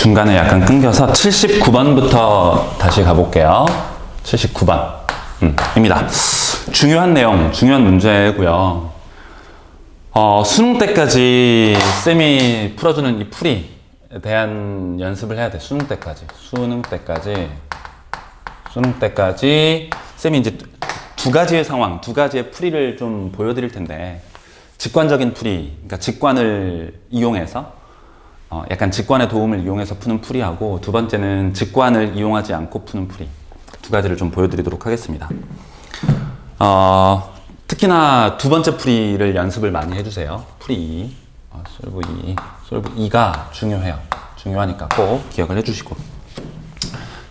중간에 약간 끊겨서 79번부터 다시 가볼게요. 79번. 입니다. 중요한 내용, 중요한 문제고요. 수능 때까지 쌤이 풀어주는 이 풀이에 대한 연습을 해야 돼. 수능 때까지. 수능 때까지 쌤이 이제 두 가지의 상황, 두 가지의 풀이를 좀 보여드릴 텐데, 직관적인 풀이, 그러니까 직관을 이용해서 약간 직관의 도움을 이용해서 푸는 풀이하고, 두 번째는 직관을 이용하지 않고 푸는 풀이, 두 가지를 좀 보여드리도록 하겠습니다. 특히나 두 번째 풀이를 연습을 많이 해주세요. 풀이 솔브 2가 중요해요. 중요하니까 꼭 기억을 해주시고,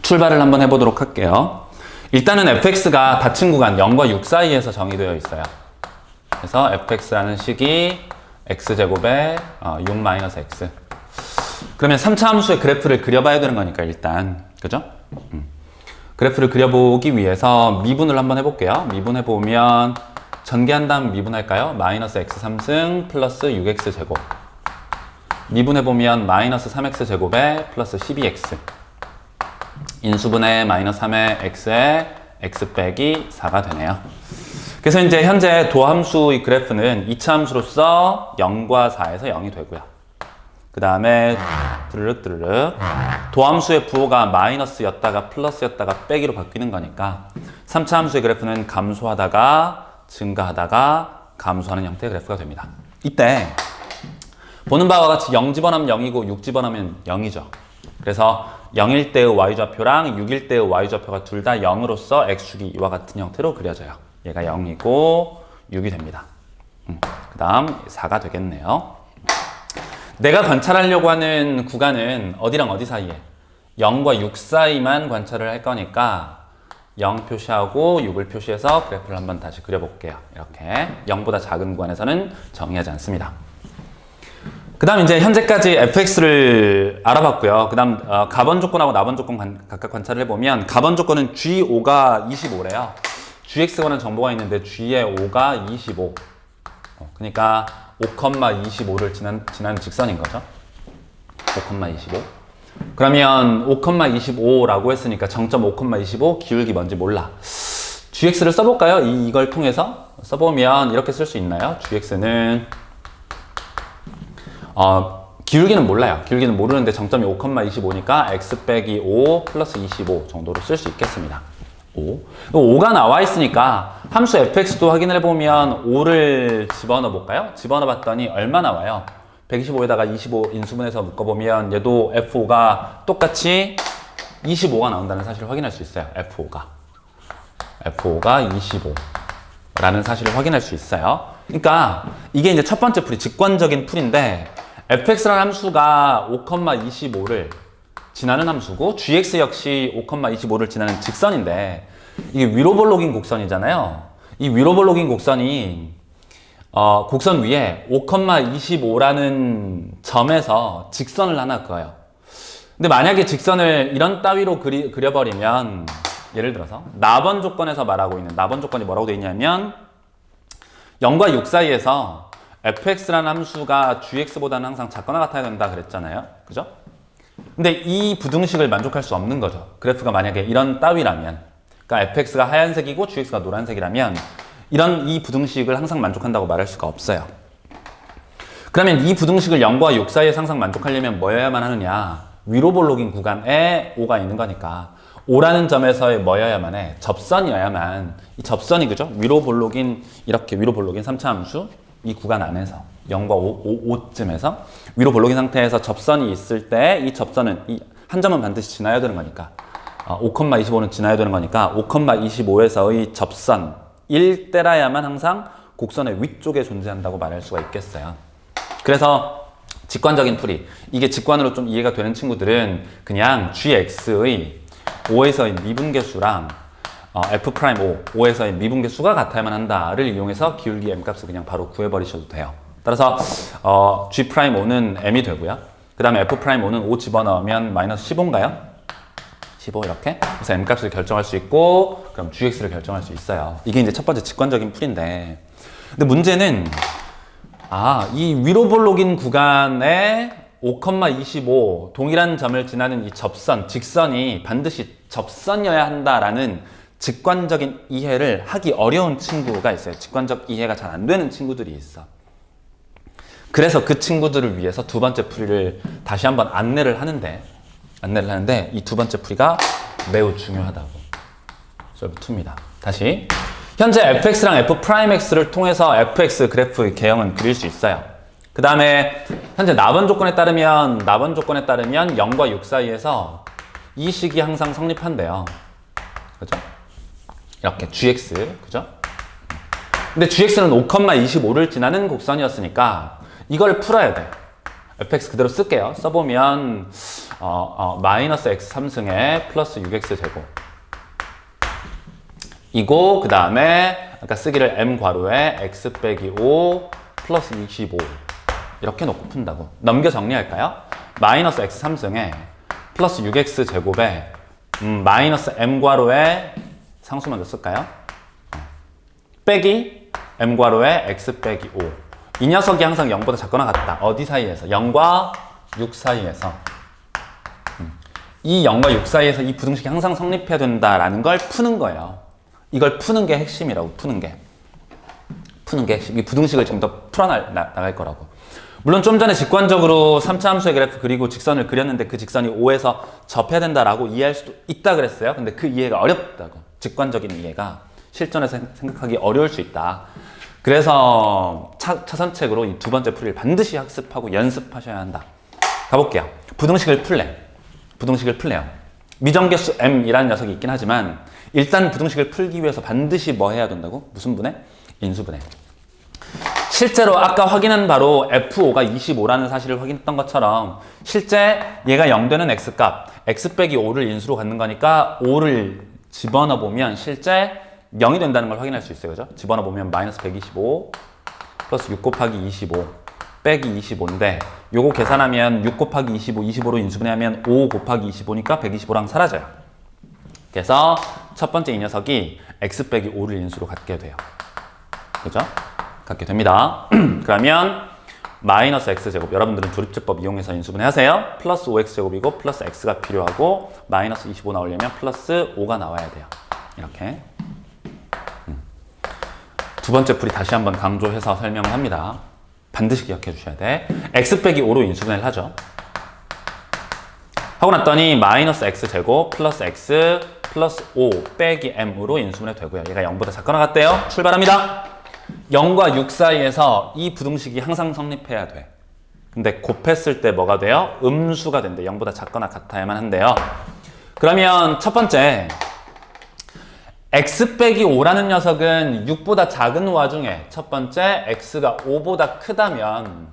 출발을 한번 해보도록 할게요. 일단은 fx가 닫힌 구간 0과 6 사이에서 정의되어 있어요. 그래서 fx라는 식이 x제곱에 6-x. 그러면 3차 함수의 그래프를 그려봐야 되는 거니까 일단, 그죠? 그래프를 그려보기 위해서 미분을 한번 해볼게요. 미분해보면 전개한 다음 미분할까요? 마이너스 x 3승 플러스 6x 제곱. 미분해보면 마이너스 3x 제곱에 플러스 12x. 인수분해 마이너스 3의 x에 x 빼기 4가 되네요. 그래서 이제 현재 도함수의 그래프는 2차 함수로서 0과 4에서 0이 되고요. 그 다음에 드르륵 도함수의 부호가 마이너스였다가 플러스였다가 빼기로 바뀌는 거니까 3차 함수의 그래프는 감소하다가 증가하다가 감소하는 형태의 그래프가 됩니다. 이때 보는 바와 같이 0 집어넣으면 0이고 6 집어넣으면 0이죠. 그래서 0일 때의 y좌표랑 6일 때의 y좌표가 둘 다 0으로서 x축이 이와 같은 형태로 그려져요. 얘가 0이고 6이 됩니다. 그 다음 4가 되겠네요. 내가 관찰하려고 하는 구간은 어디랑 어디 사이에? 0과 6 사이만 관찰을 할 거니까 0 표시하고 6을 표시해서 그래프를 한번 다시 그려볼게요. 이렇게 0보다 작은 구간에서는 정의하지 않습니다. 그 다음 이제 현재까지 fx를 알아봤고요. 그 다음 가번 조건하고 나번 조건 각각 관찰을 해보면, 가번 조건은 g5가 25래요. gx라는 정보가 있는데 g의 5가 25. 그러니까 5,25를 지나는 직선인 거죠. 5,25. 그러면 5,25라고 했으니까 정점 5,25, 기울기 뭔지 몰라. gx를 써볼까요? 이걸 통해서 써보면 이렇게 쓸 수 있나요? gx는 기울기는 몰라요. 기울기는 모르는데 정점이 5,25니까 x 빼기 5 플러스 25 정도로 쓸 수 있겠습니다. 5가 나와 있으니까 함수 fx도 확인을 해보면 5를 집어넣어 볼까요? 집어넣어 봤더니 얼마 나와요? 125에다가 25 인수분해서 묶어보면 얘도 f5가 똑같이 25가 나온다는 사실을 확인할 수 있어요. f5가 25라는 사실을 확인할 수 있어요. 그러니까 이게 이제 첫 번째 풀이, 직관적인 풀인데, fx라는 함수가 5,25를 지나는 함수고 gx 역시 5,25를 지나는 직선인데, 이게 위로볼록인 곡선이잖아요. 이 위로볼록인 곡선이 곡선 위에 5,25라는 점에서 직선을 하나 그어요. 근데 만약에 직선을 이런 따위로 그려버리면, 예를 들어서 나번 조건에서 말하고 있는 나번 조건이 뭐라고 되어 있냐면, 0과 6 사이에서 fx라는 함수가 gx보다는 항상 작거나 같아야 된다 그랬잖아요. 그죠? 근데 이 부등식을 만족할 수 없는 거죠. 그래프가 만약에 이런 따위라면, 그러니까 fx가 하얀색이고 gx가 노란색이라면 이 부등식을 항상 만족한다고 말할 수가 없어요. 그러면 이 부등식을 0과 6 사이에 항상 만족하려면 뭐여야만 하느냐? 위로볼록인 구간에 5가 있는 거니까 5라는 점에서의 뭐여야만 해? 접선이어야만. 이 접선이, 그죠? 이렇게 위로볼록인 3차 함수 이 구간 안에서 0과 5쯤에서 위로볼록인 상태에서 접선이 있을 때, 이 접선은 이 한 점은 반드시 지나야 되는 거니까 5,25는 지나야 되는 거니까 5,25에서의 접선 1대라야만 항상 곡선의 위쪽에 존재한다고 말할 수가 있겠어요. 그래서 직관적인 풀이, 이게 직관으로 좀 이해가 되는 친구들은 그냥 gx의 5에서의 미분계수랑 f'5, 5에서의 미분계수가 같아야만 한다를 이용해서 기울기 m값을 그냥 바로 구해버리셔도 돼요. 따라서 g'5는 m이 되고요. 그 다음에 f'5는 5 집어넣으면 마이너스 15인가요? 15 이렇게. 그래서 m값을 결정할 수 있고, 그럼 gx를 결정할 수 있어요. 이게 이제 첫 번째 직관적인 풀인데, 근데 문제는 이 위로볼록인 구간에 5,25 동일한 점을 지나는 이 접선, 직선이 반드시 접선이어야 한다라는 직관적인 이해를 하기 어려운 친구가 있어요. 직관적 이해가 잘 안 되는 친구들이 있어. 그래서 그 친구들을 위해서 두 번째 풀이를 다시 한번 안내를 하는데 이 두 번째 풀이가 매우 중요하다고. 솔브 2입니다. 다시. 현재 fx랑 f'x를 통해서 fx 그래프 개형은 그릴 수 있어요. 그 다음에 현재 나번 조건에 따르면 0과 6 사이에서 이 식이 항상 성립한대요. 그죠? 이렇게 gx, 그죠? 근데 gx는 5,25를 지나는 곡선이었으니까 이걸 풀어야 돼. fx 그대로 쓸게요. 써보면 마이너스 x 3승에 플러스 6x 제곱 이고, 그 다음에 아까 쓰기를 m 괄호에 x 빼기 5 플러스 25 이렇게 놓고 푼다고. 넘겨 정리할까요? 마이너스 x 3승에 플러스 6x 제곱에 마이너스 m 괄호에 상수 먼저 쓸까요? 빼기 m 괄호에 x 빼기 5. 이 녀석이 항상 0보다 작거나 같다. 어디 사이에서? 0과 6 사이에서. 이 0과 6 사이에서 이 부등식이 항상 성립해야 된다라는 걸 푸는 거예요. 이걸 푸는 게 핵심이라고. 푸는 게 핵심. 이 부등식을 지금 더 풀어나갈 거라고. 물론 좀 전에 직관적으로 3차 함수의 그래프 그리고 직선을 그렸는데 그 직선이 5에서 접해야 된다라고 이해할 수도 있다 그랬어요. 근데 그 이해가 어렵다고. 직관적인 이해가 실전에서 생각하기 어려울 수 있다. 그래서 차선책으로 이 두 번째 풀이를 반드시 학습하고 연습하셔야 한다. 가볼게요. 부등식을 풀래요. 미정계수 m이라는 녀석이 있긴 하지만 일단 부등식을 풀기 위해서 반드시 뭐 해야 된다고? 무슨 분해? 인수분해. 실제로 아까 확인한 바로 f5가 25라는 사실을 확인했던 것처럼 실제 얘가 0 되는 x값 x 빼기 5를 인수로 갖는 거니까 5를 집어넣어 보면 실제 0이 된다는 걸 확인할 수 있어요. 그죠? 집어넣어 보면 마이너스 125 플러스 6 곱하기 25 빼기 25인데 요거 계산하면 6 곱하기 25, 25로 인수분해하면 5 곱하기 25니까 125랑 사라져요. 그래서 첫 번째 이 녀석이 x 빼기 5를 인수로 갖게 돼요. 그죠? 갖게 됩니다. 그러면 마이너스 x제곱, 여러분들은 조립제법 이용해서 인수분해 하세요. 플러스 5x제곱이고 플러스 x가 필요하고 마이너스 25 나오려면 플러스 5가 나와야 돼요. 이렇게. 두 번째 풀이 다시 한번 강조해서 설명을 합니다. 반드시 기억해 주셔야 돼. x 빼기 5로 인수분해를 하죠. 하고 났더니 마이너스 x제곱 플러스 x 플러스 5 빼기 m으로 인수분해 되고요. 얘가 0보다 작거나 같대요. 출발합니다. 0과 6 사이에서 이 부등식이 항상 성립해야 돼. 근데 곱했을 때 뭐가 돼요? 음수가 된대. 0보다 작거나 같아야만 한대요. 그러면 첫 번째 x 빼기 5라는 녀석은 6보다 작은 와중에 첫 번째 x가 5보다 크다면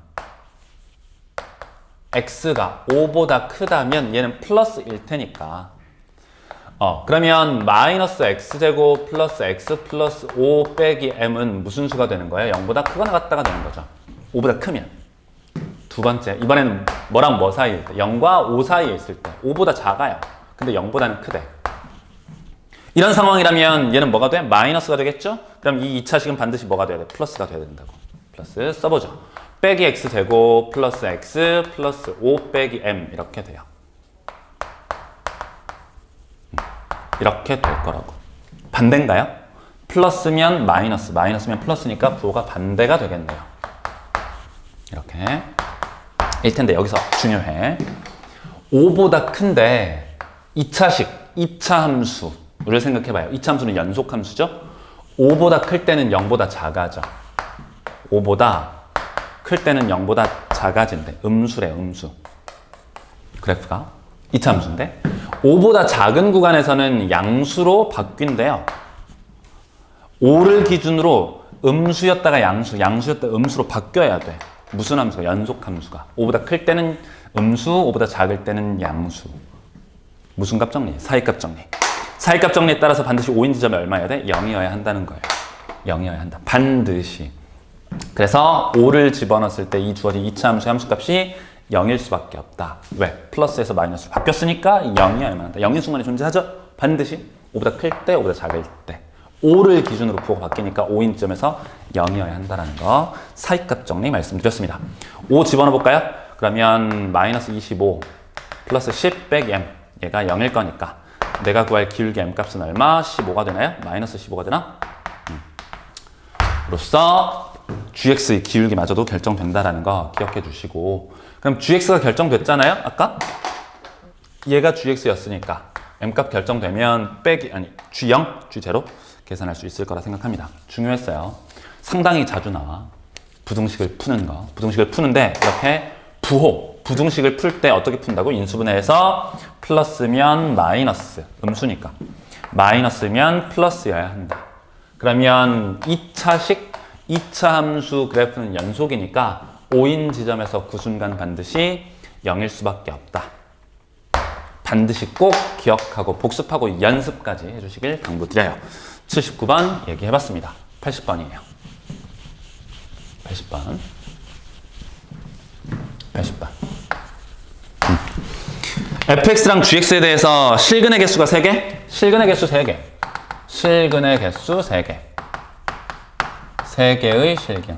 얘는 플러스일 테니까 그러면 마이너스 x제곱 플러스 x 플러스 5 빼기 m은 무슨 수가 되는 거예요? 0보다 크거나 같다가 되는 거죠. 5보다 크면. 두 번째, 이번에는 뭐랑 뭐 사이일 때? 0과 5 사이에 있을 때. 5보다 작아요. 근데 0보다는 크대. 이런 상황이라면 얘는 뭐가 돼? 마이너스가 되겠죠? 그럼 이 2차식은 반드시 뭐가 돼야 돼? 플러스가 돼야 된다고. 플러스 써보죠. 빼기 x제곱 플러스 x 플러스 5 빼기 m 이렇게 돼요. 이렇게 될 거라고. 반대인가요? 플러스면 마이너스, 마이너스면 플러스니까 부호가 반대가 되겠네요. 이렇게. 일 텐데 여기서 중요해. 5보다 큰데 2차식, 2차 함수를 생각해봐요. 2차 함수는 연속 함수죠? 5보다 클 때는 0보다 작아져. 5보다 클 때는 0보다 작아진대. 음수래, 음수. 그래프가. 2차 함수인데 5보다 작은 구간에서는 양수로 바뀐대요. 5를 기준으로 음수였다가 양수였다가 음수로 바뀌어야 돼. 무슨 함수가? 연속 함수가. 5보다 클 때는 음수, 5보다 작을 때는 양수. 무슨 값 정리? 사이값 정리. 사이값 정리에 따라서 반드시 5인 지점이 얼마여야 돼? 0이어야 한다는 거예요. 0이어야 한다. 반드시. 그래서 5를 집어넣었을 때 이 주어진 2차 함수의 함수값이 0일 수밖에 없다. 왜? 플러스에서 마이너스로 바뀌었으니까 0이어야만 한다. 0인 순간에 존재하죠? 반드시 5보다 클 때, 5보다 작을 때. 5를 기준으로 부호가 바뀌니까 5인 지점에서 0이어야 한다는 거. 사이값 정리 말씀드렸습니다. 5 집어넣어 볼까요? 그러면 마이너스 25 플러스 10 빼기 m. 얘가 0일 거니까 내가 구할 기울기 m 값은 얼마? 15가 되나요? 마이너스 15가 되나? 로써 gx의 기울기마저도 결정된다라는 거 기억해 주시고, 그럼 gx가 결정됐잖아요? 아까? 얘가 gx였으니까 m값 결정되면 빼기, 아니 g0, g0 계산할 수 있을 거라 생각합니다. 중요했어요. 상당히 자주 나와. 부등식을 푸는 거. 부등식을 푸는데 이렇게 부등식을 풀 때 어떻게 푼다고? 인수분해해서 플러스면 마이너스, 음수니까 마이너스면 플러스여야 한다. 그러면 2차 함수 그래프는 연속이니까 5인 지점에서 그 순간 반드시 0일 수밖에 없다. 반드시 꼭 기억하고 복습하고 연습까지 해주시길 당부드려요. 79번 얘기해봤습니다. 80번이에요. 80번. fx랑 gx에 대해서 실근의 개수가 3개? 실근의 개수 3개. 실근의 개수 3개. 3개의 실근.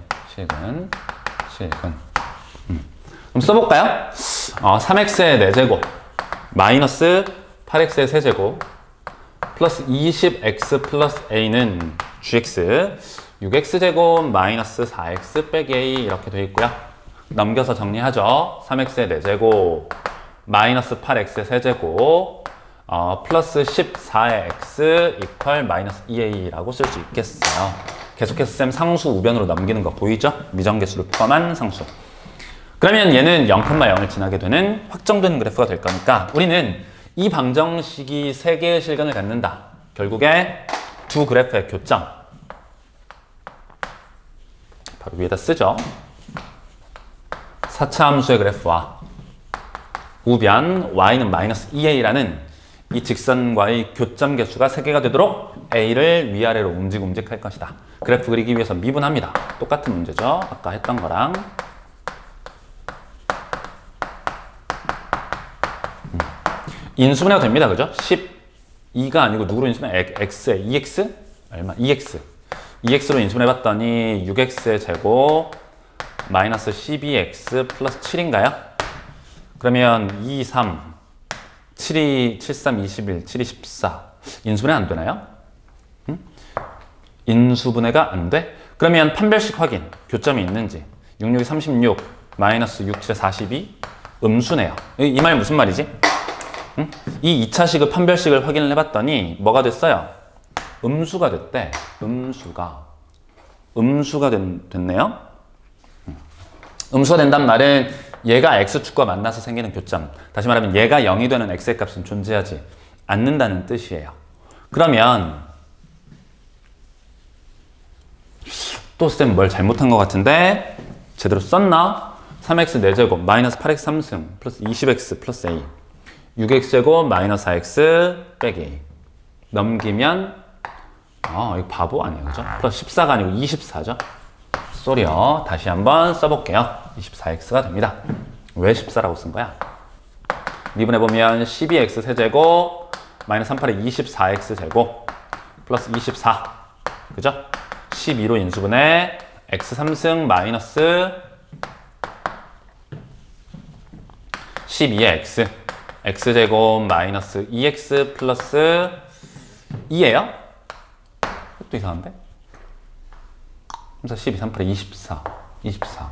그럼 써볼까요? 3x의 4제곱 마이너스 8x의 세제곱 플러스 20x 플러스 a는 gx 6x제곱 마이너스 4x 빼기 a 이렇게 되어 있고요. 넘겨서 정리하죠. 3x의 4제곱 마이너스 8x의 세제곱 플러스 14의 x 이퀄 마이너스 2a라고 쓸 수 있겠어요. 계속해서 쌤 상수 우변으로 넘기는 거 보이죠? 미정계수를 포함한 상수. 그러면 얘는 0,0을 지나게 되는 확정된 그래프가 될 거니까 우리는 이 방정식이 3개의 실근을 갖는다. 결국에 두 그래프의 교점. 바로 위에다 쓰죠. 4차 함수의 그래프와 우변 y는 마이너스 2a라는 이 직선과의 교점 개수가 3개가 되도록 a를 위아래로 움직할 것이다. 그래프 그리기 위해서 미분합니다. 똑같은 문제죠. 아까 했던 거랑. 인수분해가 됩니다. 그죠? 12가 아니고 누구로 인수분해? x에 2x? 얼마? 2x. 2x로 인수분해봤더니 6x의 제곱 마이너스 12x 플러스 7인가요? 그러면 2, 3, 7이 7, 3, 21, 7이 14. 인수분해 안 되나요? 인수분해가 안 돼? 그러면 판별식 확인. 교점이 있는지. 6, 6이 36, 마이너스 6, 7에 42. 음수네요. 이 말 무슨 말이지? 이 2차식의 판별식을 확인을 해봤더니 뭐가 됐어요? 음수가 됐대. 음수가 됐네요. 음수가 된단 말은 얘가 x축과 만나서 생기는 교점. 다시 말하면 얘가 0이 되는 x의 값은 존재하지 않는다는 뜻이에요. 그러면 또 쌤 뭘 잘못한 것 같은데 제대로 썼나? 3x 4제곱 마이너스 8x 3승 플러스 20x 플러스 a 6x제곱 마이너스 4x 빼기 a 넘기면 이거 바보 아니에요, 그죠? 플러스 14가 아니고 24죠? 쏘리요. 다시 한번 써볼게요. 24x가 됩니다. 왜 14라고 쓴 거야? 미분해보면 12x 세제곱 마이너스 38에 24x 제곱 플러스 24 그죠? 12로 인수분해 x 3승 마이너스 12의 x x제곱 마이너스 2x 플러스 2예요? 또 이상한데? 12, 38에 24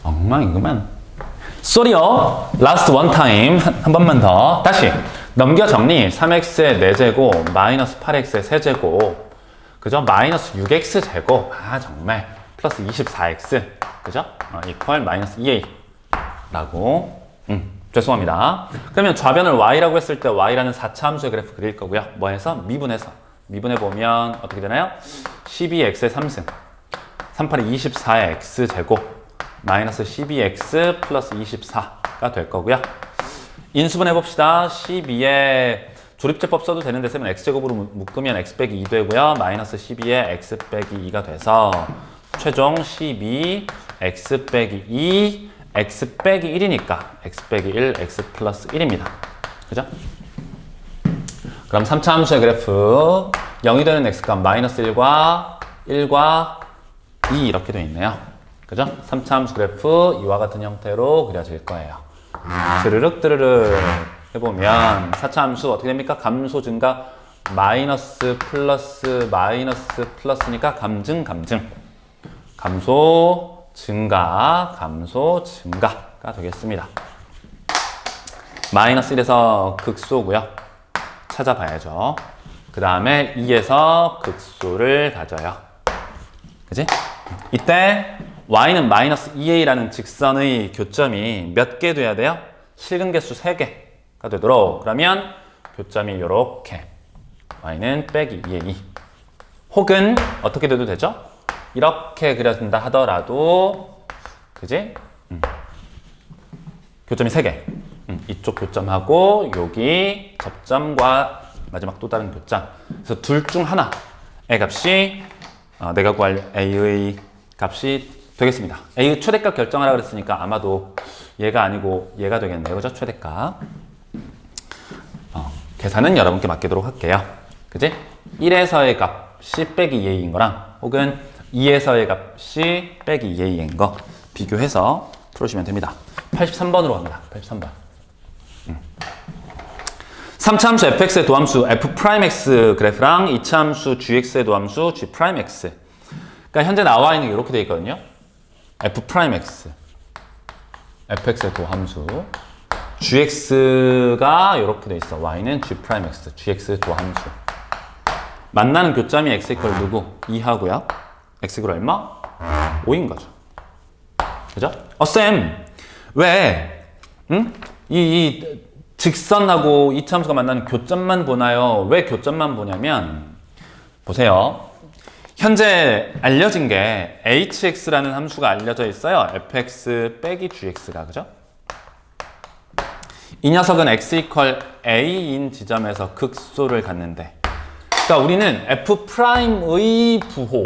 엉망이구만. 쏘리요. 라스트 원 타임. 한 번만 더. 다시 넘겨 정리. 3x의 4제곱 마이너스 8x의 세제곱 그죠? 마이너스 6x 제곱 정말 플러스 24x 그죠? 이퀄 마이너스 2a 라고 죄송합니다. 그러면 좌변을 y라고 했을 때 y라는 4차 함수의 그래프 그릴 거고요. 뭐 해서? 미분해보면 어떻게 되나요? 12x의 3승 38의 24의 x제곱 마이너스 12x 플러스 24가 될 거고요. 인수분해봅시다. 12에 조립제법 써도 되는데 쌤은 x제곱으로 묶으면 x 빼기 2 되고요. 마이너스 12에 x 빼기 2가 돼서 최종 12 x 빼기 2 x 빼기 1이니까 x 빼기 1 x 플러스 1입니다. 그죠? 그럼 3차 함수의 그래프 0이 되는 x값 마이너스 1과 이렇게 되어 있네요. 그죠? 3차 함수 그래프 이와 같은 형태로 그려질 거예요. 드르륵 드르륵 해보면 4차 함수 어떻게 됩니까? 감소 증가 마이너스 플러스 마이너스 플러스니까 감증 감소 증가가 되겠습니다. 마이너스 1에서 극소고요. 찾아봐야죠. 그 다음에 2에서 극소를 가져요. 그지? 이때 y는 마이너스 2a라는 직선의 교점이 몇 개 돼야 돼요? 실근 개수 3개가 되도록. 그러면 교점이 이렇게 y는 빼기 2의 2 혹은 어떻게 돼도 되죠? 이렇게 그려진다 하더라도 그지? 교점이 3개. 이쪽 교점하고 여기 접점과 마지막 또 다른 교점. 그래서 둘 중 하나의 값이 내가 구할 a의 값이 되겠습니다. a의 최대값 결정하라 그랬으니까 아마도 얘가 아니고 얘가 되겠네요. 그죠? 최대값. 계산은 여러분께 맡기도록 할게요. 그지? 1에서의 값이 빼기 2a인 거랑 혹은 2에서의 값이 빼기 2a인 거 비교해서 풀어주시면 됩니다. 83번으로 갑니다. 83번. 3차 함수 fx의 도함수 f'x 그래프랑 2차 함수 gx의 도함수 g'x. 그러니까 현재 나와 있는 게 이렇게 되어 있거든요. f'x, fx의 도함수, gx가 이렇게 되어 있어. y는 g'x, gx 도함수. 만나는 교점이 x 이퀄 누구? 2하고요. x 이퀄 얼마? 5인 거죠. 그죠? 쌤, 왜? 이 직선하고 이차 함수가 만나는 교점만 보나요? 왜 교점만 보냐면 보세요. 현재 알려진 게 hx라는 함수가 알려져 있어요. fx 빼기 gx가 그죠? 이 녀석은 x 이퀄 a인 지점에서 극소를 갖는데 그러니까 우리는 f'의 부호